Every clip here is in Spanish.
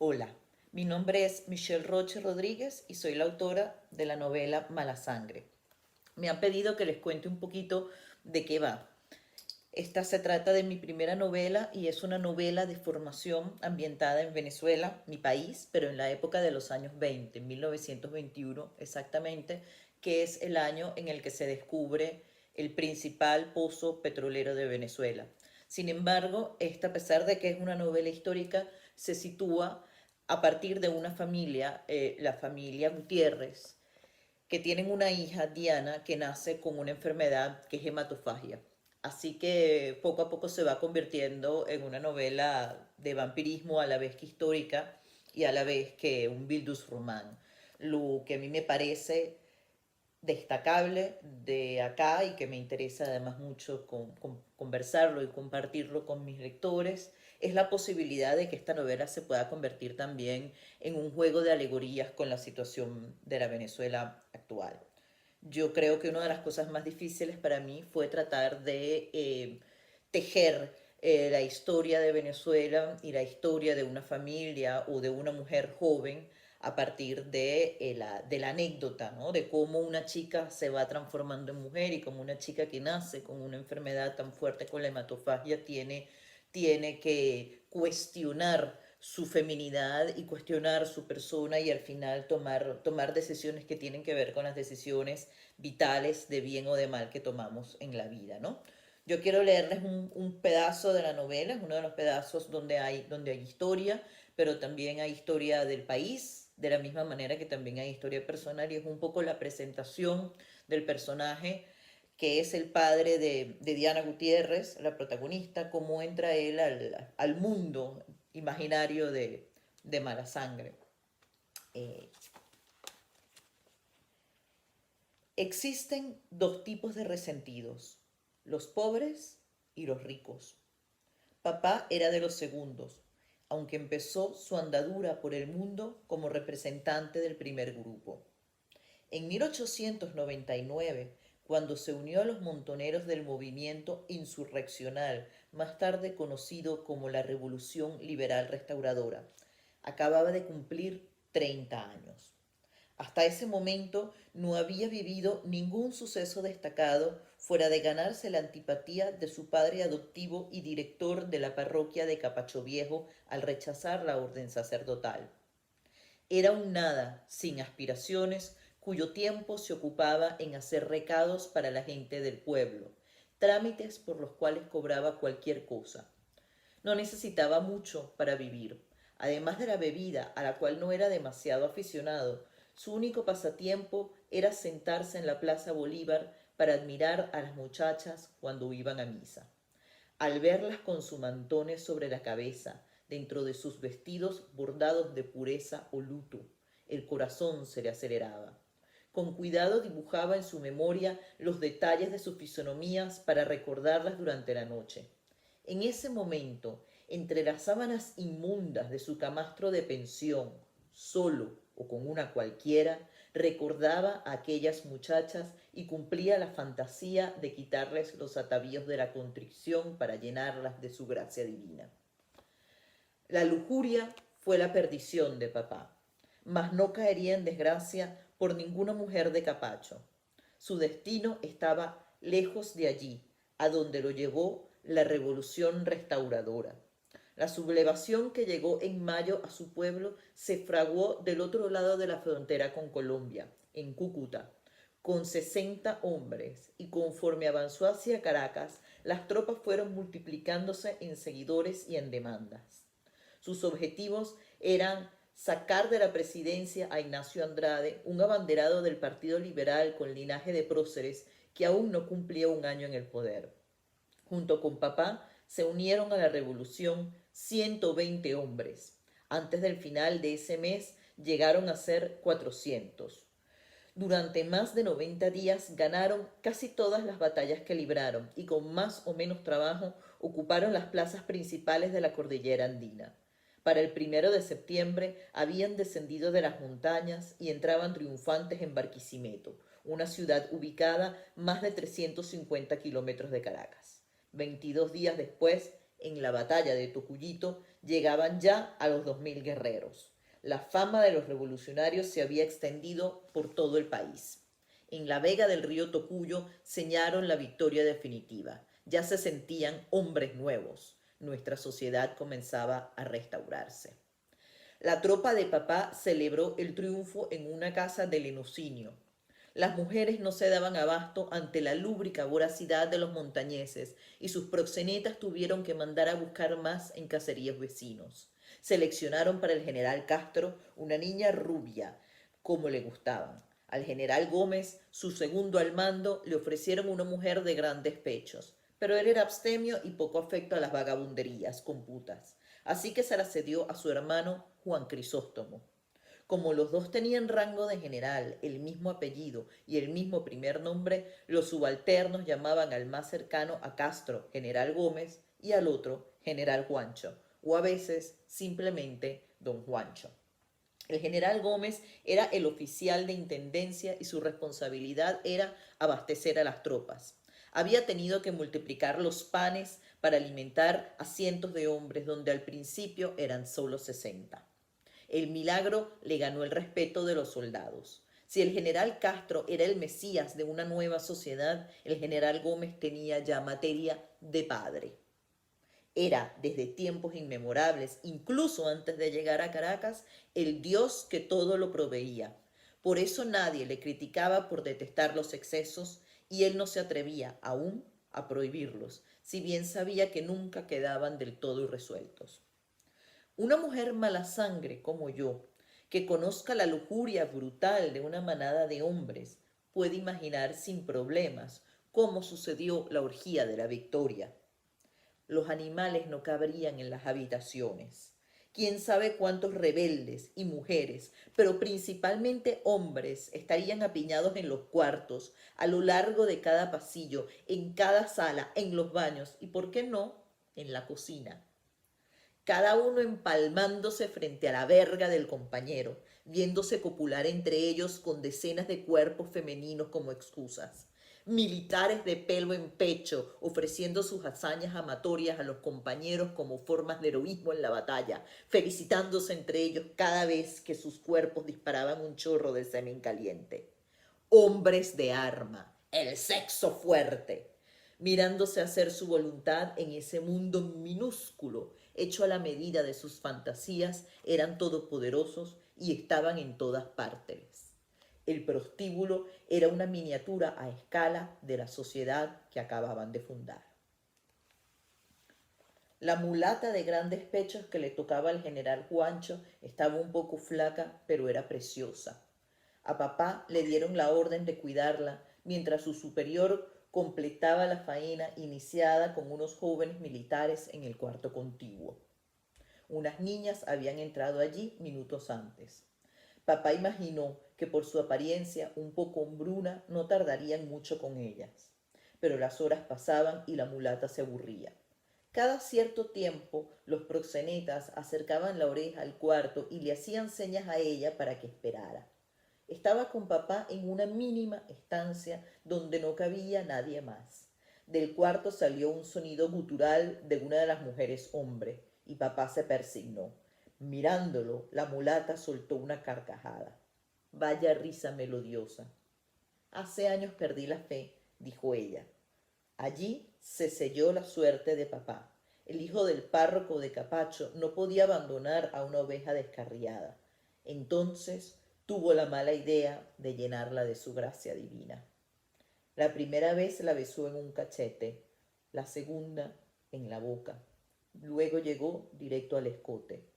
Hola, mi nombre es Michelle Roche Rodríguez y soy la autora de la novela Mala Sangre. Me han pedido que les cuente un poquito de qué va. Esta se trata de mi primera novela y es una novela de formación ambientada en Venezuela, mi país, pero en la época de los años 20, 1921 exactamente, que es el año en el que se descubre el principal pozo petrolero de Venezuela. Sin embargo, esta, a pesar de que es una novela histórica, se sitúa a partir de una familia, la familia Gutiérrez, que tienen una hija, Diana, que nace con una enfermedad que es hematofagia. Así que poco a poco se va convirtiendo en una novela de vampirismo a la vez que histórica y a la vez que un Bildungsroman. Lo que a mí me parece destacable de acá y que me interesa además mucho conversarlo y compartirlo con mis lectores es la posibilidad de que esta novela se pueda convertir también en un juego de alegorías con la situación de la Venezuela actual. Yo creo que una de las cosas más difíciles para mí fue tratar de tejer la historia de Venezuela y la historia de una familia o de una mujer joven a partir de la anécdota, ¿no? De cómo una chica se va transformando en mujer y cómo una chica que nace con una enfermedad tan fuerte con la hematofagia tiene que cuestionar su feminidad y cuestionar su persona y al final tomar decisiones que tienen que ver con las decisiones vitales de bien o de mal que tomamos en la vida, ¿no? Yo quiero leerles un pedazo de la novela, es uno de los pedazos donde hay historia, pero también hay historia del país, de la misma manera que también hay historia personal y es un poco la presentación del personaje que es el padre de Diana Gutiérrez, la protagonista, cómo entra él al mundo imaginario de Mala Sangre. Eh, Existen dos tipos de resentidos, los pobres y los ricos. Papá era de los segundos, aunque empezó su andadura por el mundo como representante del primer grupo. En 1899, cuando se unió a los montoneros del movimiento insurreccional, más tarde conocido como la Revolución Liberal Restauradora, acababa de cumplir 30 años. Hasta ese momento no había vivido ningún suceso destacado fuera de ganarse la antipatía de su padre adoptivo y director de la parroquia de Capacho Viejo al rechazar la orden sacerdotal. Era un nada, sin aspiraciones, cuyo tiempo se ocupaba en hacer recados para la gente del pueblo, trámites por los cuales cobraba cualquier cosa. No necesitaba mucho para vivir. Además de la bebida, a la cual no era demasiado aficionado, su único pasatiempo era sentarse en la Plaza Bolívar para admirar a las muchachas cuando iban a misa. Al verlas con su mantones sobre la cabeza, dentro de sus vestidos bordados de pureza o luto, el corazón se le aceleraba. Con cuidado dibujaba en su memoria los detalles de sus fisonomías para recordarlas durante la noche. En ese momento, entre las sábanas inmundas de su camastro de pensión, solo o con una cualquiera, recordaba a aquellas muchachas y cumplía la fantasía de quitarles los atavíos de la contrición para llenarlas de su gracia divina. La lujuria fue la perdición de papá, mas no caería en desgracia por ninguna mujer de capacho. Su destino estaba lejos de allí, a donde lo llevó la revolución restauradora. La sublevación que llegó en mayo a su pueblo se fraguó del otro lado de la frontera con Colombia, en Cúcuta, con 60 hombres, y conforme avanzó hacia Caracas, las tropas fueron multiplicándose en seguidores y en demandas. Sus objetivos eran sacar de la presidencia a Ignacio Andrade, un abanderado del Partido Liberal con linaje de próceres que aún no cumplía un año en el poder. Junto con papá se unieron a la revolución 120 hombres. Antes del final de ese mes llegaron a ser 400. Durante más de 90 días ganaron casi todas las batallas que libraron y con más o menos trabajo ocuparon las plazas principales de la cordillera andina. Para el 1 de septiembre habían descendido de las montañas y entraban triunfantes en Barquisimeto, una ciudad ubicada más de 350 kilómetros de Caracas. 22 días después En la batalla de Tocuyito llegaban ya a los 2000 guerreros. La fama de los revolucionarios se había extendido por todo el país. En la vega del río Tocuyo señaron la victoria definitiva. Ya se sentían hombres nuevos. Nuestra sociedad comenzaba a restaurarse. La tropa de papá celebró el triunfo en una casa de lenocinio. Las mujeres no se daban abasto ante la lúbrica voracidad de los montañeses y sus proxenetas tuvieron que mandar a buscar más en caseríos vecinos. Seleccionaron para el general Castro una niña rubia, como le gustaban. Al general Gómez, su segundo al mando, le ofrecieron una mujer de grandes pechos, pero él era abstemio y poco afecto a las vagabunderías con putas. Así que se la cedió a su hermano Juan Crisóstomo. Como los dos tenían rango de general, el mismo apellido y el mismo primer nombre, los subalternos llamaban al más cercano a Castro General Gómez y al otro General Juancho, o a veces simplemente Don Juancho. El general Gómez era el oficial de intendencia y su responsabilidad era abastecer a las tropas. Había tenido que multiplicar los panes para alimentar a cientos de hombres, donde al principio eran solo 60. El milagro le ganó el respeto de los soldados. Si el general Castro era el mesías de una nueva sociedad, el general Gómez tenía ya materia de padre. Era desde tiempos inmemorables, incluso antes de llegar a Caracas, el Dios que todo lo proveía. Por eso nadie le criticaba por detestar los excesos y él no se atrevía aún a prohibirlos, si bien sabía que nunca quedaban del todo irresueltos. Una mujer mala sangre como yo, que conozca la lujuria brutal de una manada de hombres, puede imaginar sin problemas cómo sucedió la orgía de la Victoria. Los animales no cabrían en las habitaciones. Quién sabe cuántos rebeldes y mujeres, pero principalmente hombres, estarían apiñados en los cuartos, a lo largo de cada pasillo, en cada sala, en los baños y, ¿por qué no?, en la cocina. Cada uno empalmándose frente a la verga del compañero, viéndose copular entre ellos con decenas de cuerpos femeninos como excusas. Militares de pelo en pecho, ofreciendo sus hazañas amatorias a los compañeros como formas de heroísmo en la batalla, felicitándose entre ellos cada vez que sus cuerpos disparaban un chorro de semen caliente. Hombres de arma, el sexo fuerte, mirándose hacer su voluntad en ese mundo minúsculo, hecho a la medida de sus fantasías, eran todopoderosos y estaban en todas partes. El prostíbulo era una miniatura a escala de la sociedad que acababan de fundar. La mulata de grandes pechos que le tocaba al general Juancho estaba un poco flaca, pero era preciosa. A papá le dieron la orden de cuidarla, mientras su superior completaba la faena iniciada con unos jóvenes militares en el cuarto contiguo. Unas niñas habían entrado allí minutos antes. Papá imaginó que por su apariencia un poco hombruna no tardarían mucho con ellas. Pero las horas pasaban y la mulata se aburría. Cada cierto tiempo los proxenetas acercaban la oreja al cuarto y le hacían señas a ella para que esperara. Estaba con papá en una mínima estancia donde no cabía nadie más. Del cuarto salió un sonido gutural de una de las mujeres hombre y papá se persignó. Mirándolo, la mulata soltó una carcajada. Vaya risa melodiosa. Hace años perdí la fe, dijo ella. Allí se selló la suerte de papá. El hijo del párroco de Capacho no podía abandonar a una oveja descarriada. Entonces tuvo la mala idea de llenarla de su gracia divina. La primera vez la besó en un cachete, la segunda en la boca. Luego llegó directo al escote.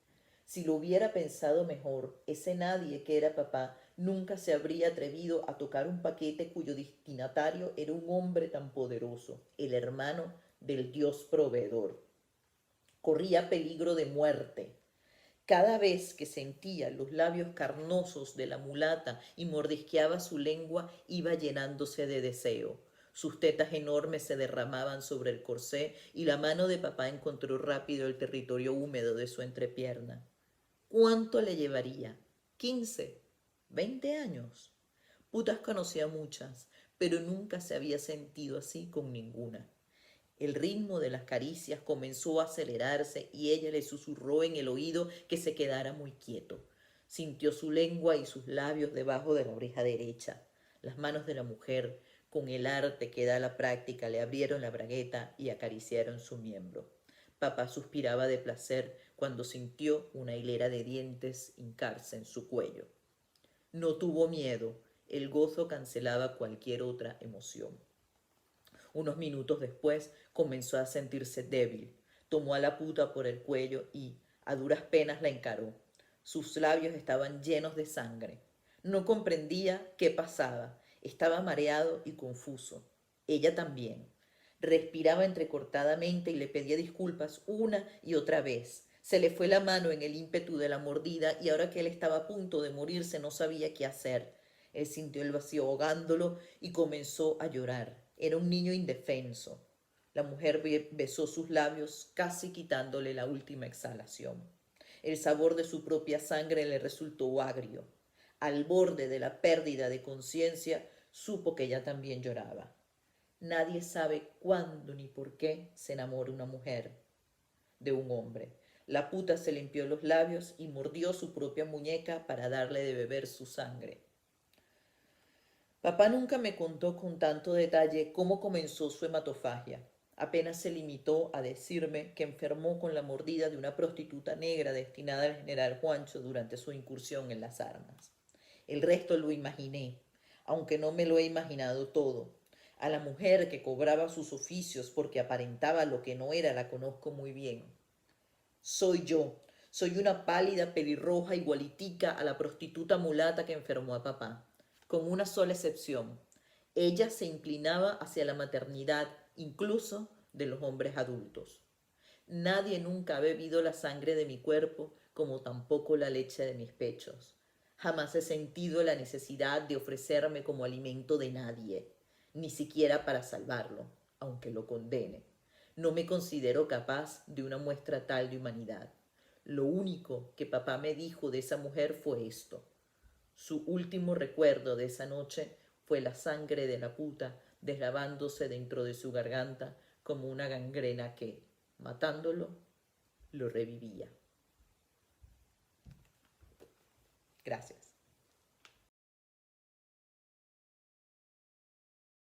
Si lo hubiera pensado mejor, ese nadie que era papá nunca se habría atrevido a tocar un paquete cuyo destinatario era un hombre tan poderoso, el hermano del Dios proveedor. Corría peligro de muerte. Cada vez que sentía los labios carnosos de la mulata y mordisqueaba su lengua, iba llenándose de deseo. Sus tetas enormes se derramaban sobre el corsé y la mano de papá encontró rápido el territorio húmedo de su entrepierna. ¿Cuánto le llevaría? 15, 20 años. Putas conocía muchas, pero nunca se había sentido así con ninguna. El ritmo de las caricias comenzó a acelerarse y ella le susurró en el oído que se quedara muy quieto. Sintió su lengua y sus labios debajo de la oreja derecha. Las manos de la mujer, con el arte que da la práctica, le abrieron la bragueta y acariciaron su miembro. Papá suspiraba de placer cuando sintió una hilera de dientes hincarse en su cuello. No tuvo miedo, el gozo cancelaba cualquier otra emoción. Unos minutos después comenzó a sentirse débil. Tomó a la puta por el cuello y, a duras penas, la encaró. Sus labios estaban llenos de sangre. No comprendía qué pasaba. Estaba mareado y confuso. Ella también. Respiraba entrecortadamente y le pedía disculpas una y otra vez. Se le fue la mano en el ímpetu de la mordida y ahora que él estaba a punto de morirse no sabía qué hacer. Él sintió el vacío ahogándolo y comenzó a llorar. Era un niño indefenso. La mujer besó sus labios, casi quitándole la última exhalación. El sabor de su propia sangre le resultó agrio. Al borde de la pérdida de conciencia, supo que ella también lloraba. Nadie sabe cuándo ni por qué se enamora una mujer de un hombre. La puta se limpió los labios y mordió su propia muñeca para darle de beber su sangre. Papá nunca me contó con tanto detalle cómo comenzó su hematofagia. Apenas se limitó a decirme que enfermó con la mordida de una prostituta negra destinada al general Juancho durante su incursión en las armas. El resto lo imaginé, aunque no me lo he imaginado todo. A la mujer que cobraba sus oficios porque aparentaba lo que no era la conozco muy bien. Soy yo. Soy una pálida pelirroja igualitica a la prostituta mulata que enfermó a papá, con una sola excepción. Ella se inclinaba hacia la maternidad, incluso de los hombres adultos. Nadie nunca ha bebido la sangre de mi cuerpo, como tampoco la leche de mis pechos. Jamás he sentido la necesidad de ofrecerme como alimento de nadie, ni siquiera para salvarlo, aunque lo condene. No me considero capaz de una muestra tal de humanidad. Lo único que papá me dijo de esa mujer fue esto. Su último recuerdo de esa noche fue la sangre de la puta deslavándose dentro de su garganta como una gangrena que, matándolo, lo revivía. Gracias.